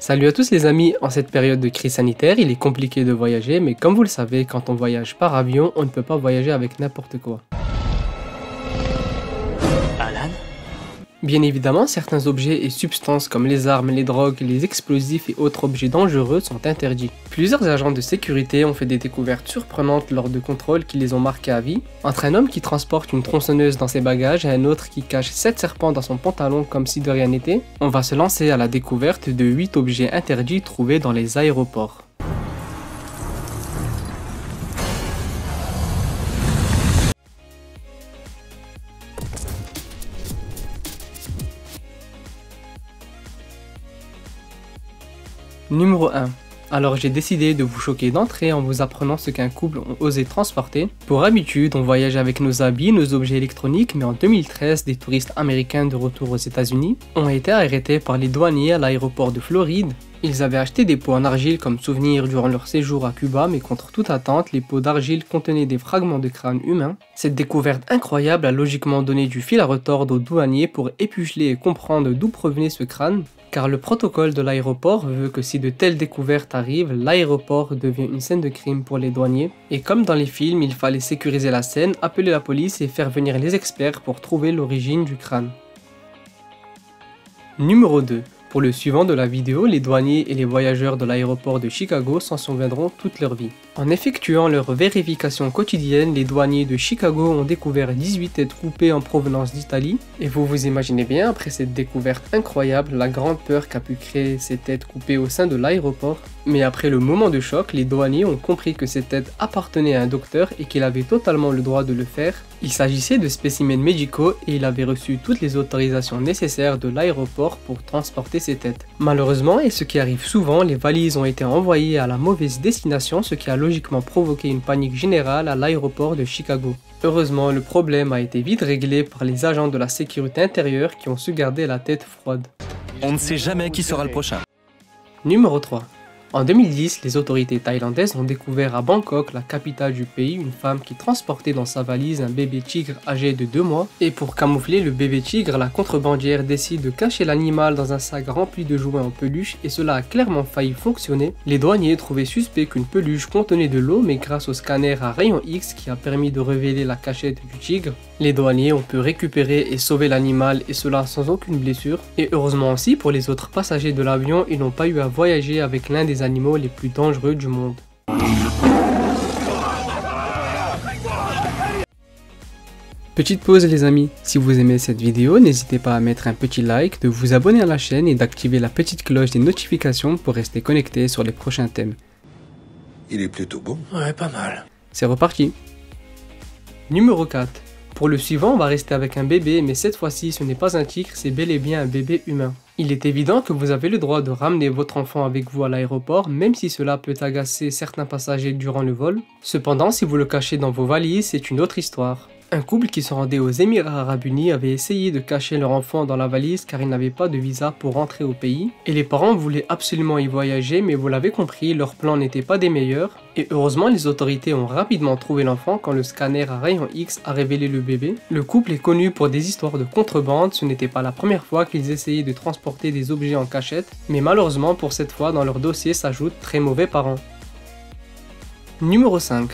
Salut à tous les amis, en cette période de crise sanitaire, il est compliqué de voyager, mais comme vous le savez, quand on voyage par avion, on ne peut pas voyager avec n'importe quoi. Alan? Bien évidemment, certains objets et substances comme les armes, les drogues, les explosifs et autres objets dangereux sont interdits. Plusieurs agents de sécurité ont fait des découvertes surprenantes lors de contrôles qui les ont marqués à vie, entre un homme qui transporte une tronçonneuse dans ses bagages et un autre qui cache 7 serpents dans son pantalon comme si de rien n'était. On va se lancer à la découverte de 8 objets interdits trouvés dans les aéroports. Numéro 1. Alors j'ai décidé de vous choquer d'entrée en vous apprenant ce qu'un couple ont osé transporter. Pour habitude, on voyage avec nos habits, nos objets électroniques, mais en 2013, des touristes américains de retour aux États-Unis ont été arrêtés par les douaniers à l'aéroport de Floride. Ils avaient acheté des pots en argile comme souvenir durant leur séjour à Cuba, mais contre toute attente, les pots d'argile contenaient des fragments de crâne humain. Cette découverte incroyable a logiquement donné du fil à retordre aux douaniers pour épuceler et comprendre d'où provenait ce crâne. Car le protocole de l'aéroport veut que si de telles découvertes arrivent, l'aéroport devient une scène de crime pour les douaniers. Et comme dans les films, il fallait sécuriser la scène, appeler la police et faire venir les experts pour trouver l'origine du crâne. Numéro 2. Pour le suivant de la vidéo, les douaniers et les voyageurs de l'aéroport de Chicago s'en souviendront toute leur vie. En effectuant leur vérification quotidienne, les douaniers de Chicago ont découvert 18 têtes coupées en provenance d'Italie. Et vous vous imaginez bien, après cette découverte incroyable, la grande peur qu'a pu créer ces têtes coupées au sein de l'aéroport. Mais après le moment de choc, les douaniers ont compris que ces têtes appartenaient à un docteur et qu'il avait totalement le droit de le faire. Il s'agissait de spécimens médicaux et il avait reçu toutes les autorisations nécessaires de l'aéroport pour transporter ces têtes. Malheureusement, et ce qui arrive souvent, les valises ont été envoyées à la mauvaise destination, ce qui a logiquement provoqué une panique générale à l'aéroport de Chicago. Heureusement, le problème a été vite réglé par les agents de la sécurité intérieure qui ont su garder la tête froide. On ne sait jamais qui sera le prochain. Numéro 3. En 2010, les autorités thaïlandaises ont découvert à Bangkok, la capitale du pays, une femme qui transportait dans sa valise un bébé tigre âgé de 2 mois. Et pour camoufler le bébé tigre, la contrebandière décide de cacher l'animal dans un sac rempli de jouets en peluche et cela a clairement failli fonctionner. Les douaniers trouvaient suspect qu'une peluche contenait de l'eau, mais grâce au scanner à rayon X qui a permis de révéler la cachette du tigre, les douaniers ont pu récupérer et sauver l'animal et cela sans aucune blessure. Et heureusement aussi pour les autres passagers de l'avion, ils n'ont pas eu à voyager avec l'un des animaux les plus dangereux du monde. Petite pause les amis, si vous aimez cette vidéo, n'hésitez pas à mettre un petit like, de vous abonner à la chaîne et d'activer la petite cloche des notifications pour rester connecté sur les prochains thèmes. Il est plutôt bon. Ouais, pas mal. C'est reparti. Numéro 4. Pour le suivant, on va rester avec un bébé, mais cette fois-ci, ce n'est pas un tigre, c'est bel et bien un bébé humain. Il est évident que vous avez le droit de ramener votre enfant avec vous à l'aéroport, même si cela peut agacer certains passagers durant le vol. Cependant, si vous le cachez dans vos valises, c'est une autre histoire. Un couple qui se rendait aux Émirats Arabes Unis avait essayé de cacher leur enfant dans la valise car ils n'avaient pas de visa pour rentrer au pays. Et les parents voulaient absolument y voyager, mais vous l'avez compris, leur plan n'était pas des meilleurs. Et heureusement, les autorités ont rapidement trouvé l'enfant quand le scanner à rayon X a révélé le bébé. Le couple est connu pour des histoires de contrebande, ce n'était pas la première fois qu'ils essayaient de transporter des objets en cachette, mais malheureusement pour cette fois dans leur dossier s'ajoutent très mauvais parents. Numéro 5.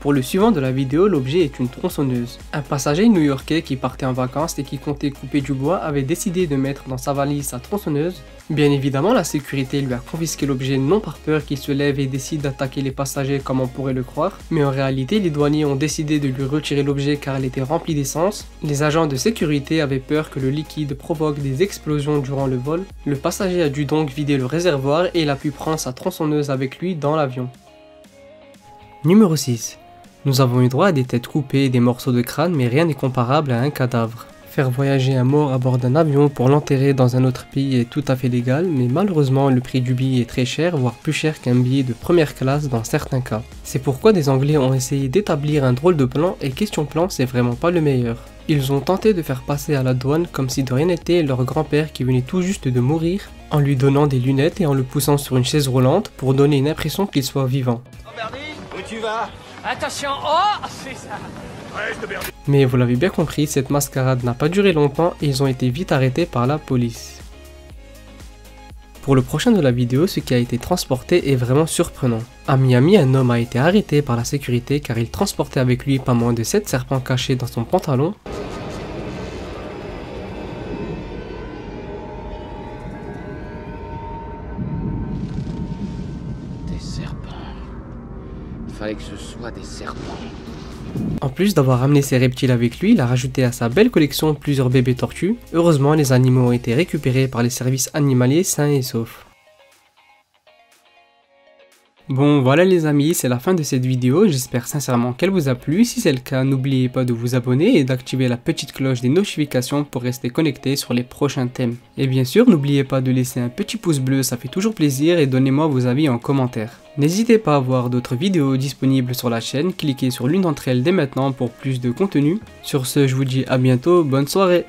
Pour le suivant de la vidéo, l'objet est une tronçonneuse. Un passager new-yorkais qui partait en vacances et qui comptait couper du bois avait décidé de mettre dans sa valise sa tronçonneuse. Bien évidemment, la sécurité lui a confisqué l'objet non par peur qu'il se lève et décide d'attaquer les passagers comme on pourrait le croire, mais en réalité, les douaniers ont décidé de lui retirer l'objet car elle était remplie d'essence. Les agents de sécurité avaient peur que le liquide provoque des explosions durant le vol. Le passager a dû donc vider le réservoir et il a pu prendre sa tronçonneuse avec lui dans l'avion. Numéro 6. Nous avons eu droit à des têtes coupées et des morceaux de crâne, mais rien n'est comparable à un cadavre. Faire voyager un mort à bord d'un avion pour l'enterrer dans un autre pays est tout à fait légal, mais malheureusement le prix du billet est très cher, voire plus cher qu'un billet de première classe dans certains cas. C'est pourquoi des Anglais ont essayé d'établir un drôle de plan, et question plan, c'est vraiment pas le meilleur. Ils ont tenté de faire passer à la douane comme si de rien n'était leur grand-père qui venait tout juste de mourir, en lui donnant des lunettes et en le poussant sur une chaise roulante pour donner une impression qu'il soit vivant. Oh Bernie, où tu vas? Attention, oh, c'est ça. Mais vous l'avez bien compris, cette mascarade n'a pas duré longtemps et ils ont été vite arrêtés par la police. Pour le prochain de la vidéo, ce qui a été transporté est vraiment surprenant. À Miami, un homme a été arrêté par la sécurité car il transportait avec lui pas moins de 7 serpents cachés dans son pantalon. Des serpents. Fallait que ce soit des serpents. En plus d'avoir ramené ses reptiles avec lui, il a rajouté à sa belle collection plusieurs bébés tortues. Heureusement, les animaux ont été récupérés par les services animaliers sains et saufs. Bon voilà les amis, c'est la fin de cette vidéo, j'espère sincèrement qu'elle vous a plu. Si c'est le cas, n'oubliez pas de vous abonner et d'activer la petite cloche des notifications pour rester connecté sur les prochains thèmes. Et bien sûr, n'oubliez pas de laisser un petit pouce bleu, ça fait toujours plaisir, et donnez-moi vos avis en commentaire. N'hésitez pas à voir d'autres vidéos disponibles sur la chaîne, cliquez sur l'une d'entre elles dès maintenant pour plus de contenu. Sur ce, je vous dis à bientôt, bonne soirée.